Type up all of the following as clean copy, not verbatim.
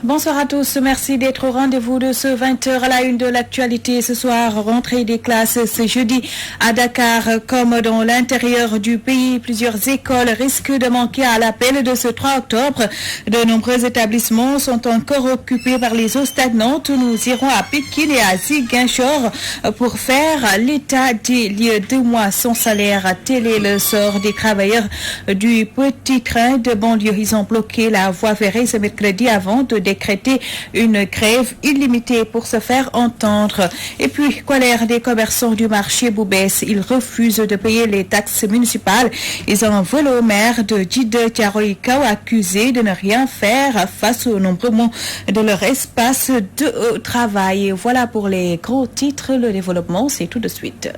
Bonsoir à tous, merci d'être au rendez-vous de ce 20h à la une de l'actualité. Ce soir, rentrée des classes ce jeudi à Dakar comme dans l'intérieur du pays. Plusieurs écoles risquent de manquer à l'appel de ce 3 octobre. De nombreux établissements sont encore occupés par les eaux stagnantes. Nous irons à Pékin et à Ziguinchor pour faire l'état des lieux. 2 mois sans salaire. Tel est le sort des travailleurs du petit train de banlieue. Ils ont bloqué la voie ferrée ce mercredi avant de décréter une grève illimitée pour se faire entendre. Et puis, colère des commerçants du marché Boubès. Ils refusent de payer les taxes municipales. Ils en veulent au maire de Djiddah Thiaroye Kao, accusé de ne rien faire face aux nombreux mots de leur espace de travail. Voilà pour les gros titres. Le développement, c'est tout de suite.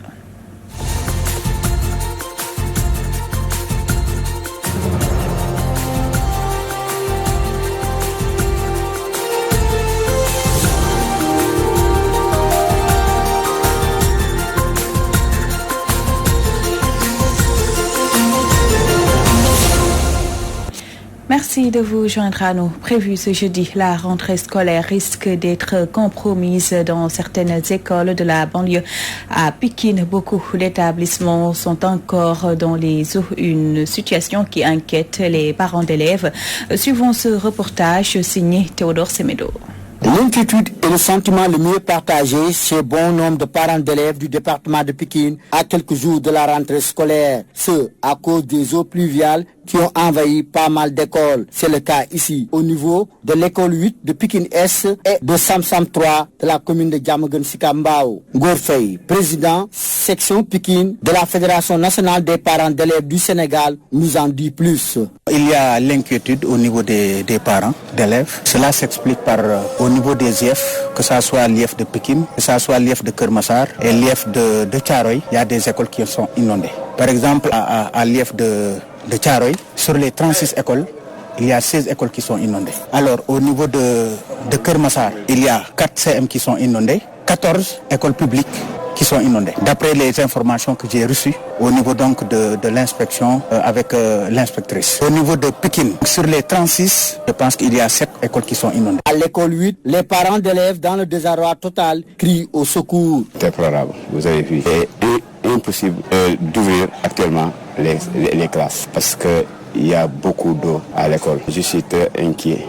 Merci de vous joindre à nous. Prévu ce jeudi, la rentrée scolaire risque d'être compromise dans certaines écoles de la banlieue. À Pékin, beaucoup d'établissements sont encore dans les eaux, une situation qui inquiète les parents d'élèves. Suivons ce reportage signé Théodore Semedo. L'inquiétude est le sentiment le mieux partagé chez bon nombre de parents d'élèves du département de Pékin à quelques jours de la rentrée scolaire. Ce, à cause des eaux pluviales qui ont envahi pas mal d'écoles. C'est le cas ici, au niveau de l'école 8 de Pékin S et de Samsam 3 de la commune de Diamaguène Sicap Mbao. Ngor-Faye, président section Pékin de la Fédération nationale des parents d'élèves du Sénégal, nous en dit plus. Il y a l'inquiétude au niveau des parents d'élèves. Cela s'explique par au niveau des IEF, que ce soit l'IEF de Pékin, que ce soit l'IEF de Kermassar et l'IEF de Thiaroye, il y a des écoles qui sont inondées. Par exemple, à l'IEF de Thiaroye, sur les 36 écoles, il y a 16 écoles qui sont inondées. Alors, au niveau de Kermassar, il y a 4 CM qui sont inondés, 14 écoles publiques qui sont inondées. D'après les informations que j'ai reçues au niveau donc de l'inspection avec l'inspectrice. Au niveau de Pékin, sur les 36, je pense qu'il y a 7 écoles qui sont inondées. À l'école 8, les parents d'élèves dans le désarroi total crient au secours. C'est déplorable, vous avez vu. C'est impossible d'ouvrir actuellement les classes parce qu'il y a beaucoup d'eau à l'école. Je suis très inquiet.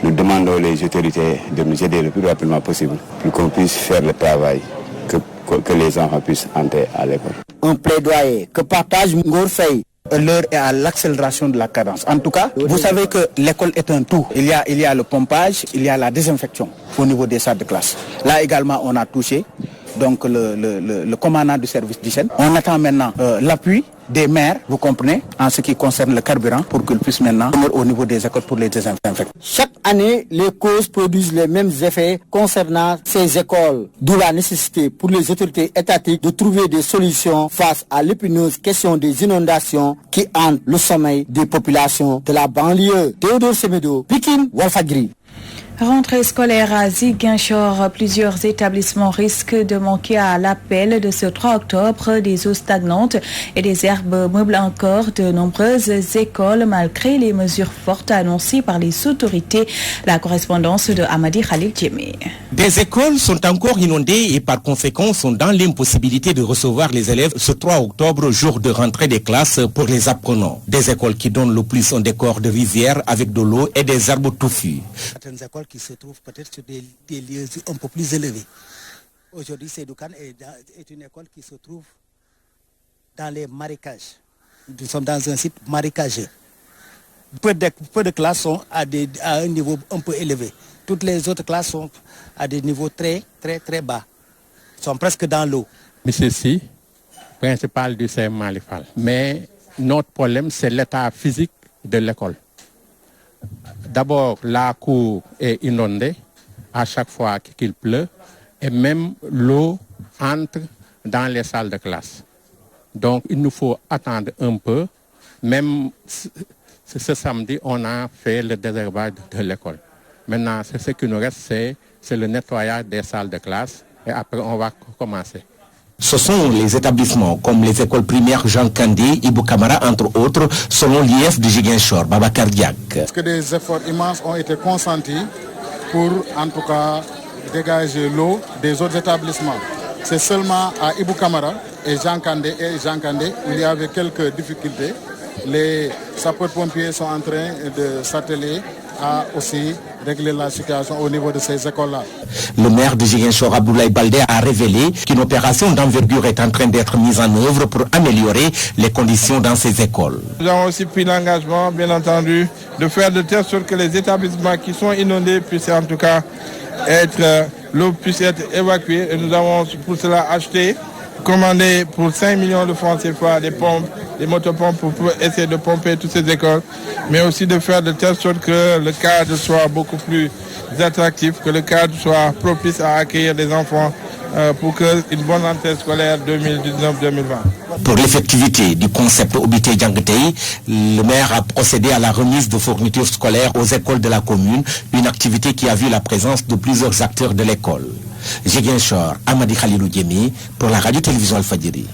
Nous demandons aux autorités de nous aider le plus rapidement possible pour qu'on puisse faire le travail, que les enfants puissent entrer à l'école. Un plaidoyer que partage Ngor-Faye. L'heure est à l'accélération de la cadence. En tout cas, vous savez que l'école est un tout. Il y a le pompage, il y a la désinfection au niveau des salles de classe. Là également, on a touché donc le commandant du service d'hygiène. On attend maintenant l'appui des maires, vous comprenez, en ce qui concerne le carburant, pour qu'ils puissent maintenant venir au niveau des écoles pour les désinfecter. Chaque année, les causes produisent les mêmes effets concernant ces écoles, d'où la nécessité pour les autorités étatiques de trouver des solutions face à l'épineuse question des inondations qui hantent le sommeil des populations de la banlieue. Théodore Semedo, Pékin, Walfadjri. Rentrée scolaire à Ziguinchor, plusieurs établissements risquent de manquer à l'appel de ce 3 octobre. Des eaux stagnantes et des herbes meublent encore de nombreuses écoles malgré les mesures fortes annoncées par les autorités. La correspondance de Amadi Khalil Djemé. Des écoles sont encore inondées et par conséquent sont dans l'impossibilité de recevoir les élèves ce 3 octobre, jour de rentrée des classes pour les apprenants. Des écoles qui donnent le plus un décor de rivière avec de l'eau et des arbres touffus. Certaines écoles qui se trouvent peut-être sur des lieux un peu plus élevés. Aujourd'hui, Seydoukan est une école qui se trouve dans les marécages. Nous sommes dans un site marécageux. Peu de classes sont à un niveau un peu élevé. Toutes les autres classes sont à des niveaux très bas. Ils sont presque dans l'eau. Monsieur Si, principal du CM Malifal. Mais notre problème, c'est l'état physique de l'école. D'abord, la cour est inondée à chaque fois qu'il pleut et même l'eau entre dans les salles de classe. Donc, il nous faut attendre un peu. Même ce samedi, on a fait le désherbage de l'école. Maintenant, ce qui nous reste, c'est le nettoyage des salles de classe et après, on va commencer. Ce sont les établissements comme les écoles primaires Jean Kandé, Ibou Kamara, entre autres, selon l'IEF de Ziguinchor, Babacar Diak. Parce que des efforts immenses ont été consentis pour en tout cas dégager l'eau des autres établissements. C'est seulement à Ibou Kamara et Jean Kandé où il y avait quelques difficultés. Les sapeurs-pompiers sont en train de s'atteler à aussi régler la situation au niveau de ces écoles-là. Le maire de Ziguinchor, Abdoulaye Baldé, a révélé qu'une opération d'envergure est en train d'être mise en œuvre pour améliorer les conditions dans ces écoles. Nous avons aussi pris l'engagement, bien entendu, de faire de telle sorte que les établissements qui sont inondés puissent en tout cas l'eau puisse être évacuée. Et nous avons pour cela acheté, commandé pour 5 millions de francs CFA des pompes, des motopompes pour essayer de pomper toutes ces écoles, mais aussi de faire de telle sorte que le cadre soit beaucoup plus attractif, que le cadre soit propice à accueillir des enfants pour qu'une bonne rentrée scolaire 2019-2020. Pour l'effectivité du concept Obité Djangetei, le maire a procédé à la remise de fournitures scolaires aux écoles de la commune, une activité qui a vu la présence de plusieurs acteurs de l'école. Ziguinchor, Amadi Khalilou Diémé, pour la radio-télévision Al-Fadjiri.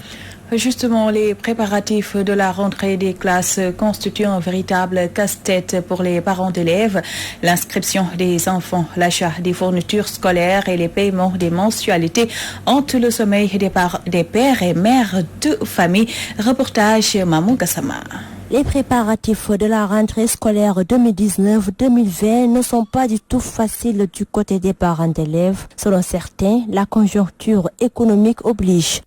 Justement, les préparatifs de la rentrée des classes constituent un véritable casse-tête pour les parents d'élèves. L'inscription des enfants, l'achat des fournitures scolaires et les paiements des mensualités hantent le sommeil des pères et mères de famille. Reportage Mamou Gassama. Les préparatifs de la rentrée scolaire 2019-2020 ne sont pas du tout faciles du côté des parents d'élèves. Selon certains, la conjoncture économique oblige.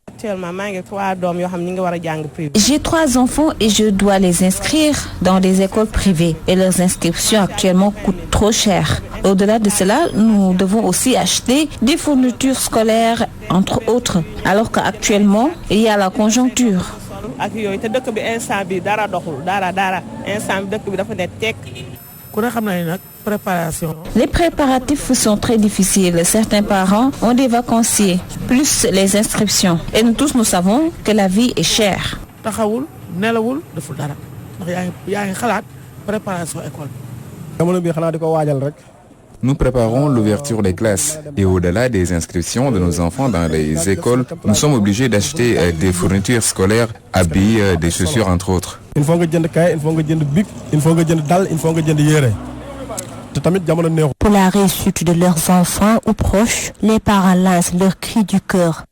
J'ai 3 enfants et je dois les inscrire dans des écoles privées et leurs inscriptions actuellement coûtent trop cher. Au-delà de cela, nous devons aussi acheter des fournitures scolaires, entre autres, alors qu'actuellement, il y a la conjoncture. Les préparatifs sont très difficiles. Certains parents ont des vacanciers, plus les inscriptions. Et nous tous, nous savons que la vie est chère. Nous préparons l'ouverture des classes et au-delà des inscriptions de nos enfants dans les écoles, nous sommes obligés d'acheter des fournitures scolaires, habits, des chaussures entre autres. Pour la réussite de leurs enfants ou proches, les parents lancent leur cri du cœur.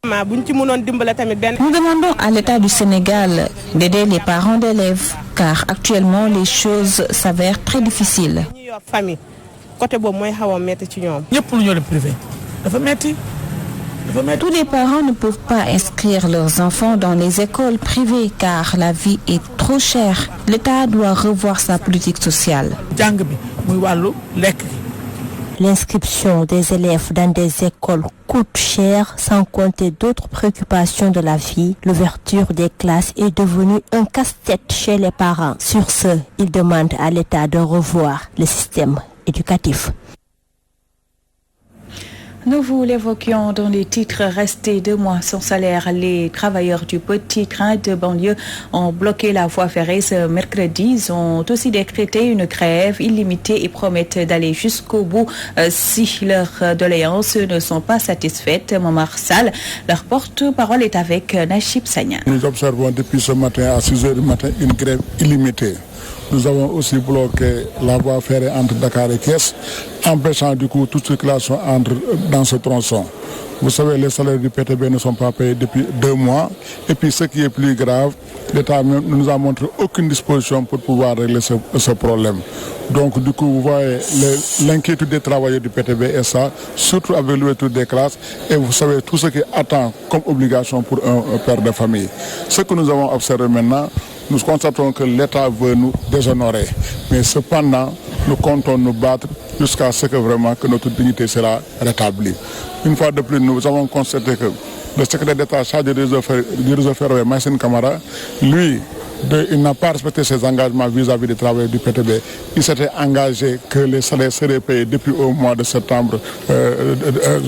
Nous demandons à l'État du Sénégal d'aider les parents d'élèves, car actuellement les choses s'avèrent très difficiles. Tous les parents ne peuvent pas inscrire leurs enfants dans les écoles privées car la vie est trop chère. L'État doit revoir sa politique sociale. L'inscription des élèves dans des écoles coûte cher, sans compter d'autres préoccupations de la vie. L'ouverture des classes est devenue un casse-tête chez les parents. Sur ce, ils demandent à l'État de revoir le système éducatif. Nous vous l'évoquions dans les titres. Restés 2 mois sans salaire, les travailleurs du petit train de banlieue ont bloqué la voie ferrée ce mercredi. Ils ont aussi décrété une grève illimitée et promettent d'aller jusqu'au bout si leurs doléances ne sont pas satisfaites. Momar Sall, leur porte-parole est avec Nachib Sagna. Nous observons depuis ce matin à 6h du matin une grève illimitée. Nous avons aussi bloqué la voie ferrée entre Dakar et Thiès, empêchant du coup toute circulation dans ce tronçon. Vous savez, les salaires du PTB ne sont pas payés depuis 2 mois. Et puis ce qui est plus grave, l'État ne nous a montré aucune disposition pour pouvoir régler ce problème. Donc du coup, vous voyez l'inquiétude des travailleurs du PTB est ça, surtout avec l'ouverture des classes. Et vous savez tout ce qui attend comme obligation pour un père de famille. Ce que nous avons observé maintenant, nous constatons que l'État veut nous déshonorer. Mais cependant, nous comptons nous battre jusqu'à ce que vraiment que notre dignité sera rétablie. Une fois de plus, nous avons constaté que le secrétaire d'État chargé du réseau ferroviaire, Maïssine Camara, lui, il n'a pas respecté ses engagements vis-à-vis des travailleurs du PTB. Il s'était engagé que les salaires seraient payés depuis au mois de septembre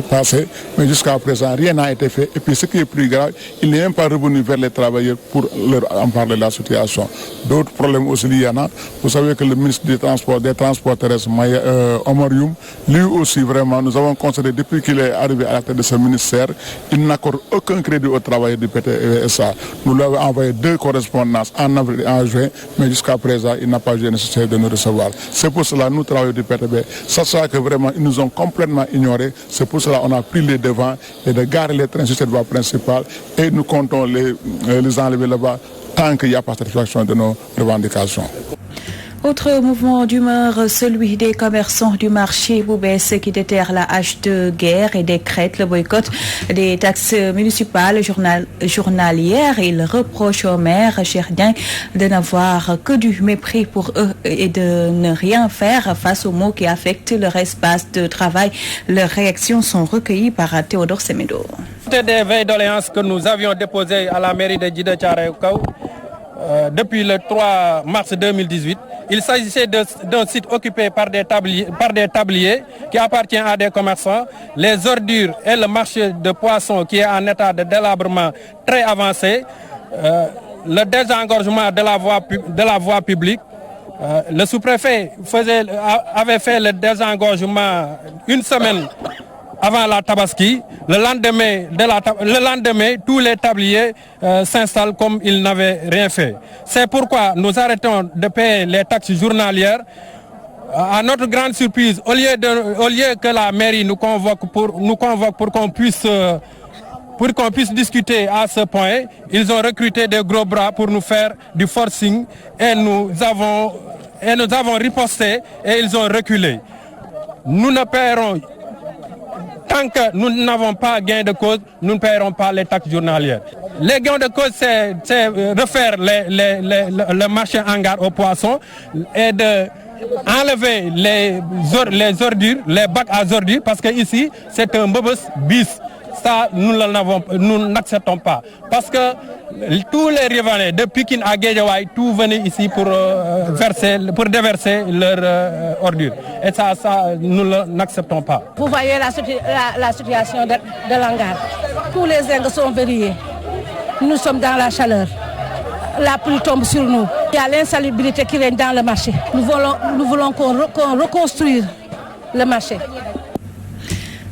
passé, mais jusqu'à présent, rien n'a été fait. Et puis ce qui est plus grave, il n'est même pas revenu vers les travailleurs pour leur en parler de la situation. D'autres problèmes aussi, il y en a. Vous savez que le ministre des Transports terrestres, Omar Youm, lui aussi vraiment, nous avons constaté depuis qu'il est arrivé à la tête de ce ministère, il n'accorde aucun crédit aux travailleurs du PTB. Nous lui avons envoyé 2 correspondances en avril et en juin, mais jusqu'à présent, il n'a pas jugé nécessaire de nous recevoir. C'est pour cela que nous travaillons du PTB. Sachant que vraiment, ils nous ont complètement ignorés. C'est pour cela qu'on a pris les devants et de garer les trains sur cette voie principale et nous comptons les enlever là-bas tant qu'il n'y a pas de satisfaction de nos revendications. Autre mouvement d'humeur, celui des commerçants du marché Boubès qui déterre la hache de guerre et décrète le boycott des taxes municipales journalières. Ils reprochent au maire Cherdien de n'avoir que du mépris pour eux et de ne rien faire face aux maux qui affectent leur espace de travail. Leurs réactions sont recueillies par Théodore Semedo. Des veilles doléances que nous avions déposées à la mairie de Djiddah Thiaroye Kao depuis le 3 mars 2018. Il s'agissait d'un site occupé par des tabliers qui appartient à des commerçants. Les ordures et le marché de poissons qui est en état de délabrement très avancé. Le désengorgement de la voie publique. Le sous-préfet avait fait le désengorgement une semaine avant la Tabaski. Le lendemain, tous les tabliers s'installent comme ils n'avaient rien fait. C'est pourquoi nous arrêtons de payer les taxes journalières. À notre grande surprise, au lieu que la mairie nous convoque pour qu'on puisse discuter à ce point, ils ont recruté des gros bras pour nous faire du forcing et nous avons riposté et ils ont reculé. Nous ne paierons. Tant que nous n'avons pas gain de cause, nous ne paierons pas les taxes journalières. Les gains de cause, c'est refaire le marché hangar aux poissons et d'enlever les ordures, les bacs à ordures, parce que ici, c'est un bobos bis. Ça, nous n'acceptons pas. Parce que tous les Rivanais, de Pikine à Guédiawaye, tout venaient ici pour déverser leurs ordures. Et ça nous n'acceptons pas. Vous voyez la situation de l'hangar. Tous les zincs sont verrouillés. Nous sommes dans la chaleur. La pluie tombe sur nous. Il y a l'insalubrité qui règne dans le marché. Nous voulons qu'on reconstruise le marché.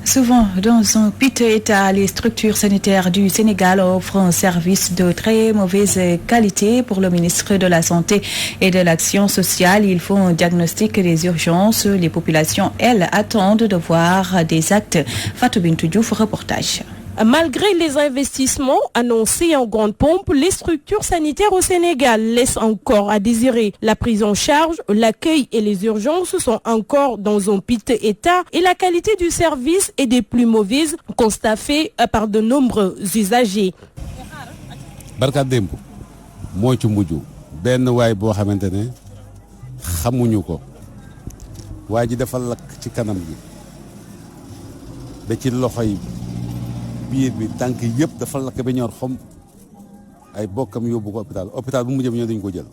Souvent dans un piteux état, les structures sanitaires du Sénégal offrent un service de très mauvaise qualité. Pour le ministre de la Santé et de l'Action sociale, il faut un diagnostic des urgences. Les populations, elles, attendent de voir des actes. Fatou Bintou Diouf, reportage. Malgré les investissements annoncés en grande pompe, les structures sanitaires au Sénégal laissent encore à désirer. La prise en charge, l'accueil et les urgences sont encore dans un piteux état et la qualité du service est des plus mauvaises, constat fait par de nombreux usagers. Barka démb moo ci mujj benn waay boo xamante ne xamuñu ko waa ji dafa lakk ci kanam gi ba ci loxo yi biir bi tànk yëpp dafa lakk ba ñor xom ay bokkam yóbbu ko hôpital bu mu jëm ñoo dañ ko jël.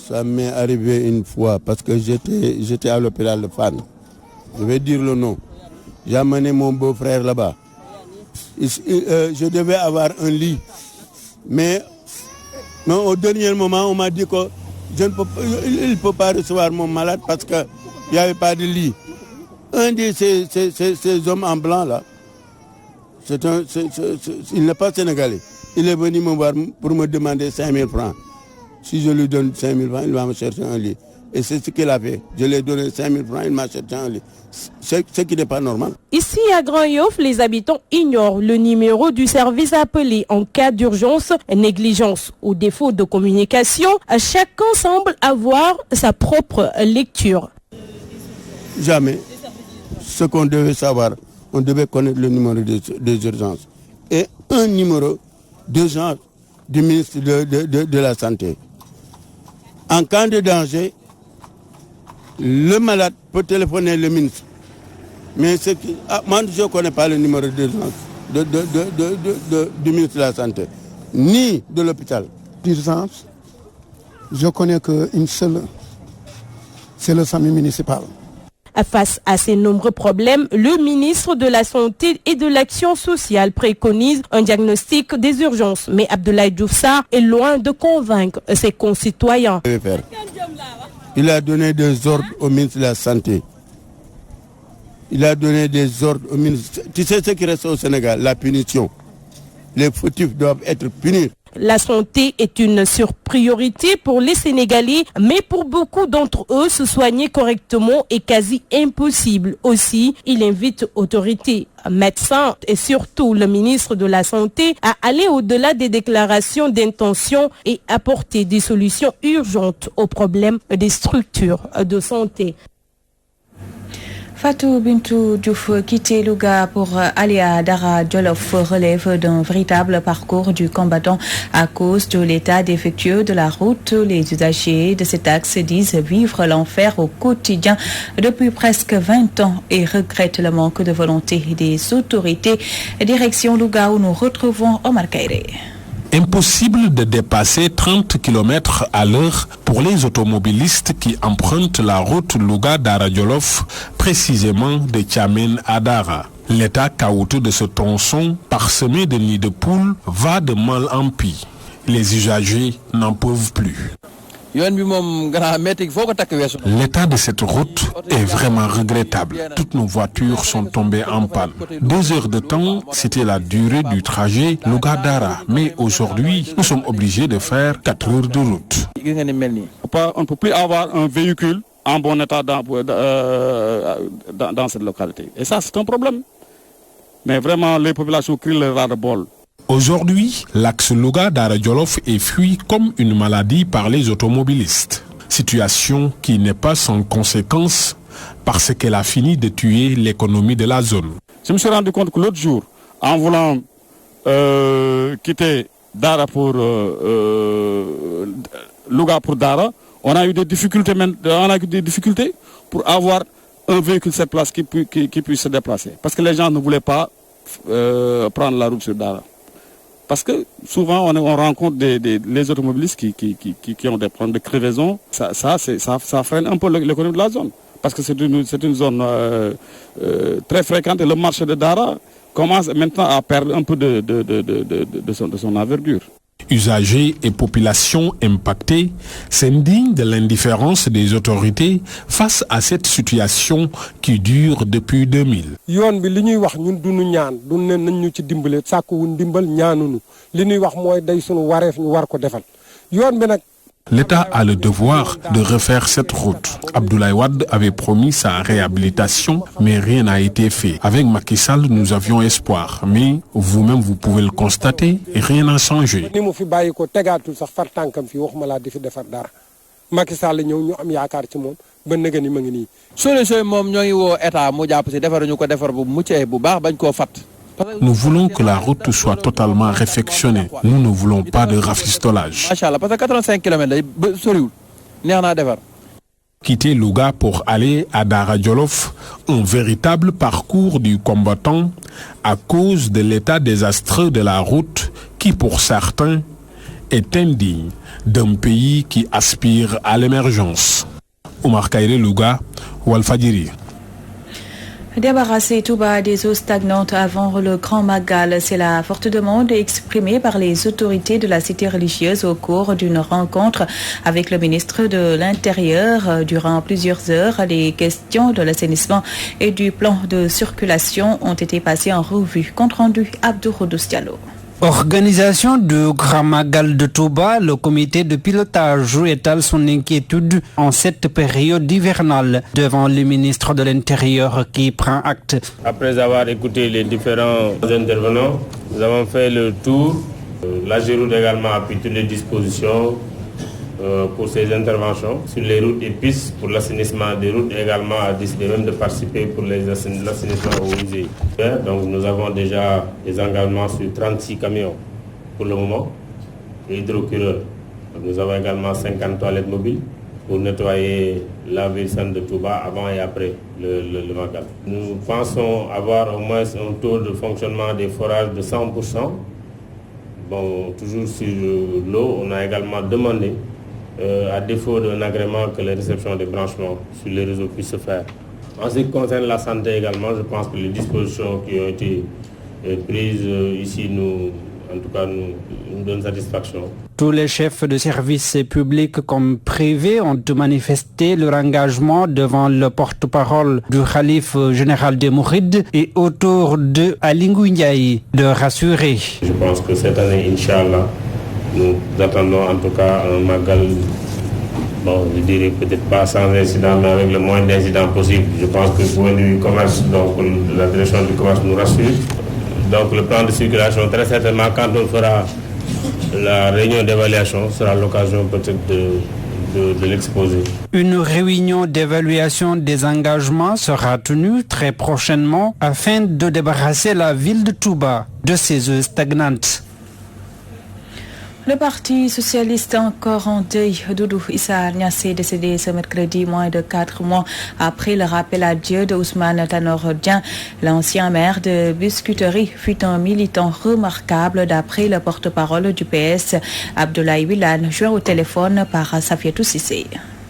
Ça m'est arrivé une fois parce que j'étais à l'hôpital de Fann. Je vais dire le nom. J'ai amené mon beau-frère là-bas. Je devais avoir un lit. Mais au dernier moment, on m'a dit que il ne peut pas recevoir mon malade parce qu'il n'y avait pas de lit. Un de ces hommes en blanc là, il n'est pas sénégalais. Il est venu me voir pour me demander 5 000 francs. Si je lui donne 5 000 francs, il va me chercher un lit. Et c'est ce qu'il a fait. Je lui ai donné 5 000 francs, il m'a cherché un lit. Ce qui n'est pas normal. Ici à Grand-Yoff, les habitants ignorent le numéro du service appelé en cas d'urgence, négligence ou défaut de communication. Chacun semble avoir sa propre lecture. Jamais. Ce qu'on devait savoir, on devait connaître le numéro des urgences. Et un numéro d'urgence du ministre de la Santé. En cas de danger, le malade peut téléphoner le ministre. Mais moi, je ne connais pas le numéro d'urgence du ministre de la Santé, ni de l'hôpital. D'urgence, je connais qu'une seule, c'est le SAMU municipal. Face à ces nombreux problèmes, le ministre de la Santé et de l'Action sociale préconise un diagnostic des urgences. Mais Abdoulaye Diouf Sarr est loin de convaincre ses concitoyens. Il a donné des ordres au ministre de la Santé. Il a donné des ordres au ministre. Tu sais ce qui reste au Sénégal? La punition. Les fautifs doivent être punis. La santé est une surpriorité pour les Sénégalais, mais pour beaucoup d'entre eux, se soigner correctement est quasi impossible. Aussi, il invite autorités, médecins et surtout le ministre de la Santé à aller au-delà des déclarations d'intention et apporter des solutions urgentes aux problèmes des structures de santé. Fatou Bintou Diouf, quitter Louga pour aller à Dara Djolof relève d'un véritable parcours du combattant à cause de l'état défectueux de la route. Les usagers de cet axe disent vivre l'enfer au quotidien depuis presque 20 ans et regrettent le manque de volonté des autorités. Direction Louga où nous retrouvons Omar Kairé. Impossible de dépasser 30 km à l'heure pour les automobilistes qui empruntent la route Louga-Dara Djolof, précisément de Thiamène à Dara. L'état chaotique de ce tronçon, parsemé de nids de poules, va de mal en pis. Les usagers n'en peuvent plus. L'état de cette route est vraiment regrettable. Toutes nos voitures sont tombées en panne. 2 heures de temps, c'était la durée du trajet Louga-Dara. Mais aujourd'hui, nous sommes obligés de faire 4 heures de route. On ne peut plus avoir un véhicule en bon état dans cette localité. Et ça, c'est un problème. Mais vraiment, les populations crient le ras-le-bol. Aujourd'hui, l'axe Louga-Dara Djolof est fui comme une maladie par les automobilistes. Situation qui n'est pas sans conséquence parce qu'elle a fini de tuer l'économie de la zone. Je me suis rendu compte que l'autre jour, en voulant quitter Dara pour Louga pour Dara, on a eu des difficultés pour avoir un véhicule sur place qui puisse se déplacer. Parce que les gens ne voulaient pas prendre la route sur Dara. Parce que souvent on rencontre les automobilistes qui ont des problèmes de crevaison. Ça freine un peu l'économie de la zone. Parce que c'est une zone très fréquente et le marché de Dara commence maintenant à perdre un peu de son envergure. Usagers et populations impactées s'indignent de l'indifférence des autorités face à cette situation qui dure depuis 2000. L'État a le devoir de refaire cette route. Abdoulaye Wade avait promis sa réhabilitation, mais rien n'a été fait. Avec Macky Sall, nous avions espoir, mais vous-même vous pouvez le constater, rien n'a changé. Nous voulons que la route soit totalement réfectionnée. Nous ne voulons pas de rafistolage. Quitter Louga pour aller à Dara Djolof, un véritable parcours du combattant à cause de l'état désastreux de la route qui, pour certains, est indigne d'un pays qui aspire à l'émergence. Omar Kairé, Louga, Walfadjri. Débarrasser Touba des eaux stagnantes avant le Grand Magal, c'est la forte demande exprimée par les autorités de la cité religieuse au cours d'une rencontre avec le ministre de l'Intérieur. Durant plusieurs heures, les questions de l'assainissement et du plan de circulation ont été passées en revue. Compte rendu Abdou Khoudous Diallo. Organisation de Grand Magal de Touba, le comité de pilotage étale son inquiétude en cette période hivernale devant le ministre de l'Intérieur qui prend acte. Après avoir écouté les différents intervenants, nous avons fait le tour. La Géroute également a pris toutes les dispositions pour ces interventions sur les routes et pistes pour l'assainissement des routes, également a décidé même de participer pour l'assainissement au musée. Donc nous avons déjà des engagements sur 36 camions pour le moment et hydrocureurs. Nous avons également 50 toilettes mobiles pour nettoyer la ville sainte de Touba avant et après le Magal. Nous pensons avoir au moins un taux de fonctionnement des forages de 100%. Bon, toujours sur l'eau, on a également demandé à défaut d'un agrément que les réceptions des branchements sur les réseaux puissent se faire. En ce qui concerne la santé également, je pense que les dispositions qui ont été prises ici nous donnent satisfaction. Tous les chefs de services publics comme privés ont manifesté leur engagement devant le porte-parole du Khalife général des Mourides et autour de Ali Ngouille Ndiaye de rassurer. Je pense que cette année, Inch'Allah, Nous attendons en tout cas un Magal, bon, je dirais peut-être pas sans incident, mais avec le moins d'incidents possible. Je pense que pour du commerce, donc la direction du commerce nous rassure. Donc le plan de circulation, très certainement, quand on fera la réunion d'évaluation, sera l'occasion peut-être de l'exposer. Une réunion d'évaluation des engagements sera tenue très prochainement afin de débarrasser la ville de Touba de ses eaux stagnantes. Le Parti socialiste encore en deuil. Doudou Issa Niasse est décédé ce mercredi, moins de 4 mois après le rappel à Dieu de Ousmane Tanor Dieng. L'ancien maire de Biscuiterie fut un militant remarquable d'après le porte-parole du PS, Abdoulaye Wilane, joint au téléphone par Safiatou Cissé.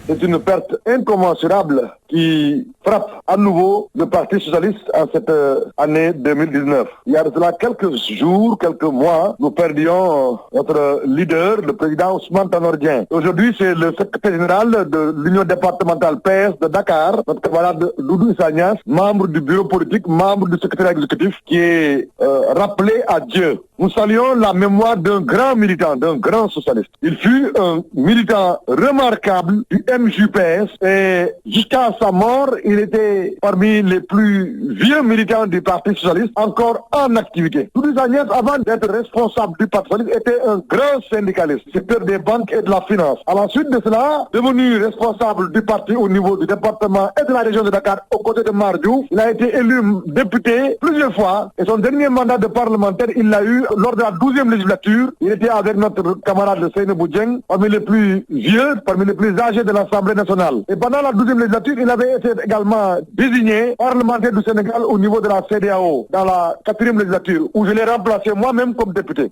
C'est une perte incommensurable qui frappe à nouveau le Parti socialiste en cette année 2019. Il y a de cela quelques jours, quelques mois, nous perdions notre leader, le président Ousmane Tanor Dieng. Aujourd'hui, c'est le secrétaire général de l'Union départementale PS de Dakar, notre camarade Doudou Issa Niasse, membre du bureau politique, membre du secrétaire exécutif, qui est rappelé à Dieu. Nous saluons la mémoire d'un grand militant, d'un grand socialiste. Il fut un militant remarquable du MJPS et jusqu'à sa mort, il était parmi les plus vieux militants du Parti socialiste encore en activité. Doudou Issa Niasse, avant d'être responsable du Parti socialiste, était un grand syndicaliste, secteur des banques et de la finance. À la suite de cela, devenu responsable du parti au niveau du département et de la région de Dakar, aux côtés de Mar Diouf, il a été élu député plusieurs fois et son dernier mandat de parlementaire, il l'a eu lors de la 12e législature. Il était avec notre camarade Seynabou Dieng, parmi les plus vieux, parmi les plus âgés de l'Assemblée nationale. Et pendant la 12e législature, il avait été également désigné parlementaire du Sénégal au niveau de la CEDEAO, dans la 4e législature, où je l'ai remplacé moi-même comme député.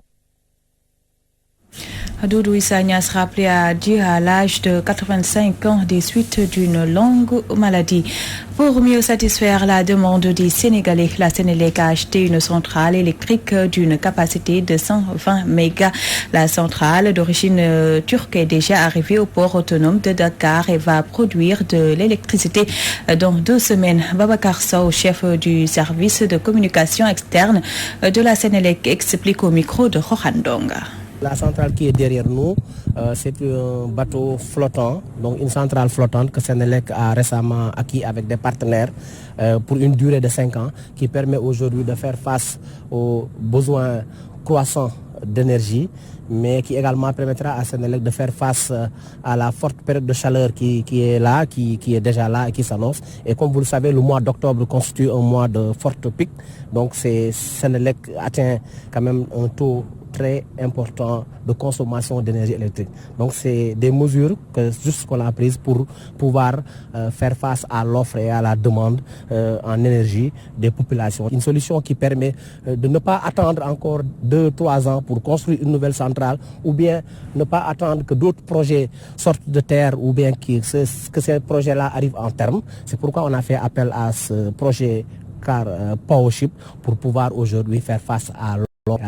Doudou Issa Niasse rappelé à Dieu à l'âge de 85 ans des suites d'une longue maladie. Pour mieux satisfaire la demande des Sénégalais, la Sénélec a acheté une centrale électrique d'une capacité de 120 mégas. La centrale d'origine turque est déjà arrivée au port autonome de Dakar et va produire de l'électricité dans 2 semaines. Babacar Sow, chef du service de communication externe de la Sénélec, explique au micro de Rohan Donga. La centrale qui est derrière nous, c'est un bateau flottant, donc une centrale flottante que Sénélec a récemment acquis avec des partenaires pour une durée de 5 ans, qui permet aujourd'hui de faire face aux besoins croissants d'énergie, mais qui également permettra à Sénélec de faire face à la forte période de chaleur qui est là, qui est déjà là et qui s'annonce. Et comme vous le savez, le mois d'octobre constitue un mois de forte pic, donc Sénélec atteint quand même un taux très important de consommation d'énergie électrique. Donc c'est des mesures qu'on a prises pour pouvoir faire face à l'offre et à la demande en énergie des populations. Une solution qui permet de ne pas attendre encore 2-3 ans pour construire une nouvelle centrale, ou bien ne pas attendre que d'autres projets sortent de terre, ou bien que ces projets-là arrivent en terme. C'est pourquoi on a fait appel à ce projet Powership pour pouvoir aujourd'hui faire face à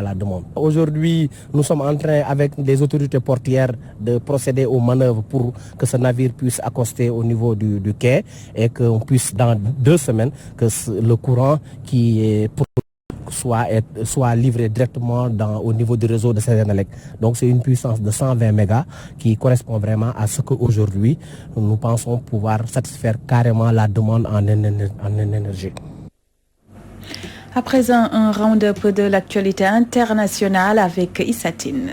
la demande. Aujourd'hui, nous sommes en train, avec les autorités portières, de procéder aux manœuvres pour que ce navire puisse accoster au niveau du quai et qu'on puisse, dans 2 semaines, que le courant qui est soit livré directement au niveau du réseau de Sénélec. Donc c'est une puissance de 120 mégas qui correspond vraiment à ce qu'aujourd'hui nous pensons pouvoir satisfaire carrément la demande en énergie. À présent, un round-up de l'actualité internationale avec Issatine.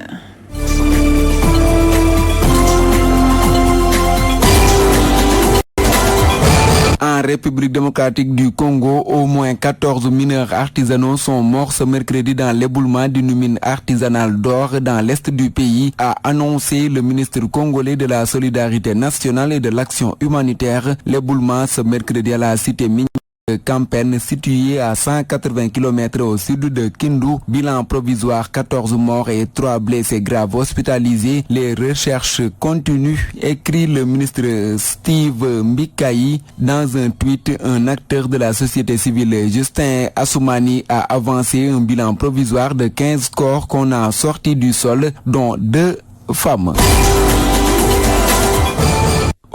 En République démocratique du Congo, au moins 14 mineurs artisanaux sont morts ce mercredi dans l'éboulement d'une mine artisanale d'or dans l'est du pays, a annoncé le ministre congolais de la Solidarité nationale et de l'action humanitaire. L'éboulement ce mercredi à la cité minière de Kampen, située à 180 km au sud de Kindu. Bilan provisoire, 14 morts et 3 blessés graves hospitalisés. Les recherches continuent, écrit le ministre Steve Mbikayi. Dans un tweet, un acteur de la société civile, Justin Assoumani, a avancé un bilan provisoire de 15 corps qu'on a sortis du sol, dont 2 femmes.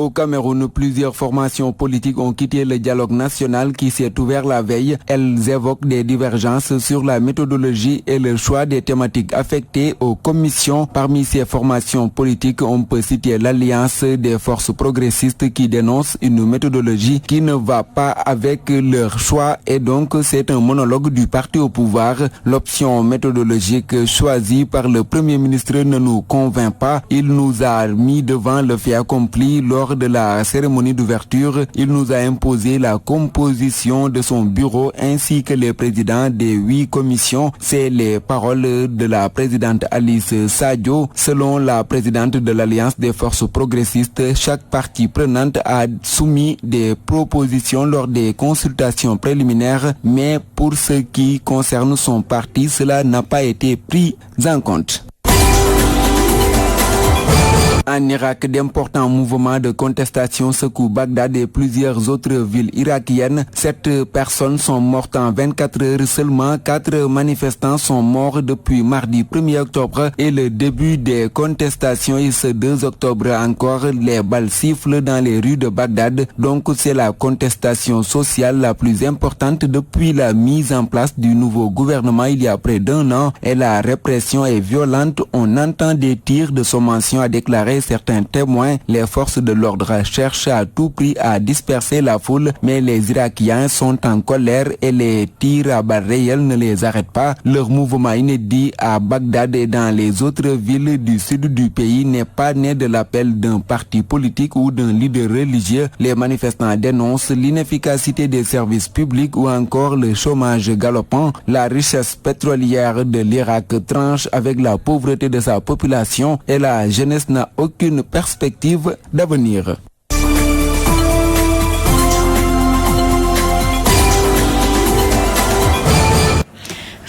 Au Cameroun, plusieurs formations politiques ont quitté le dialogue national qui s'est ouvert la veille. Elles évoquent des divergences sur la méthodologie et le choix des thématiques affectées aux commissions. Parmi ces formations politiques, on peut citer l'Alliance des forces progressistes qui dénonce une méthodologie qui ne va pas avec leur choix et donc c'est un monologue du parti au pouvoir. L'option méthodologique choisie par le Premier ministre ne nous convainc pas. Il nous a mis devant le fait accompli lors de la cérémonie d'ouverture. Il nous a imposé la composition de son bureau ainsi que les présidents des 8 commissions. C'est les paroles de la présidente Alice Sadio. Selon la présidente de l'Alliance des forces progressistes, chaque partie prenante a soumis des propositions lors des consultations préliminaires, mais pour ce qui concerne son parti, cela n'a pas été pris en compte. En Irak, d'importants mouvements de contestation secouent Bagdad et plusieurs autres villes irakiennes. 7 personnes sont mortes en 24 heures seulement. 4 manifestants sont morts depuis mardi 1er octobre et le début des contestations. Et ce 2 octobre encore, les balles sifflent dans les rues de Bagdad. Donc c'est la contestation sociale la plus importante depuis la mise en place du nouveau gouvernement il y a près d'1 an. Et la répression est violente. On entend des tirs de sommation, a déclaré certains témoins. Les forces de l'ordre cherchent à tout prix à disperser la foule, mais les Irakiens sont en colère et les tirs à balles réelles ne les arrêtent pas. Leur mouvement inédit à Bagdad et dans les autres villes du sud du pays n'est pas né de l'appel d'un parti politique ou d'un leader religieux. Les manifestants dénoncent l'inefficacité des services publics ou encore le chômage galopant. La richesse pétrolière de l'Irak tranche avec la pauvreté de sa population et la jeunesse n'a aucune perspective d'avenir.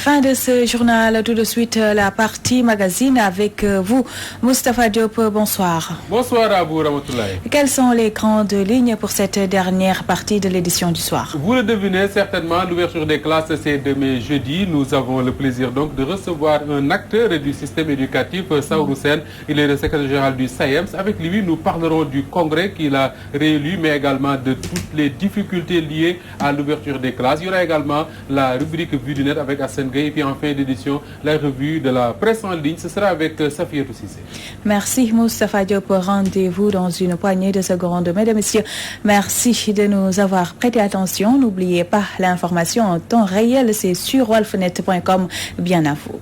Fin de ce journal, tout de suite la partie magazine avec vous, Moustapha Diop, bonsoir. Bonsoir à vous, Ramatoulaye. Quelles sont les grandes lignes pour cette dernière partie de l'édition du soir? Vous le devinez certainement, l'ouverture des classes c'est demain jeudi. Nous avons le plaisir donc de recevoir un acteur du système éducatif, Saourou Sène. Il est le secrétaire général du SAEMS. Avec lui, nous parlerons du congrès qu'il a réélu, mais également de toutes les difficultés liées à l'ouverture des classes. Il y aura également la rubrique Vue du Net avec Assène Gueye. Et puis en fin d'édition, la revue de la presse en ligne. Ce sera avec Safia Toussissé. Merci Moustapha Diop. Rendez-vous dans une poignée de secondes. Mesdames et messieurs, merci de nous avoir prêté attention. N'oubliez pas l'information en temps réel, c'est sur walfnet.com. Bien à vous.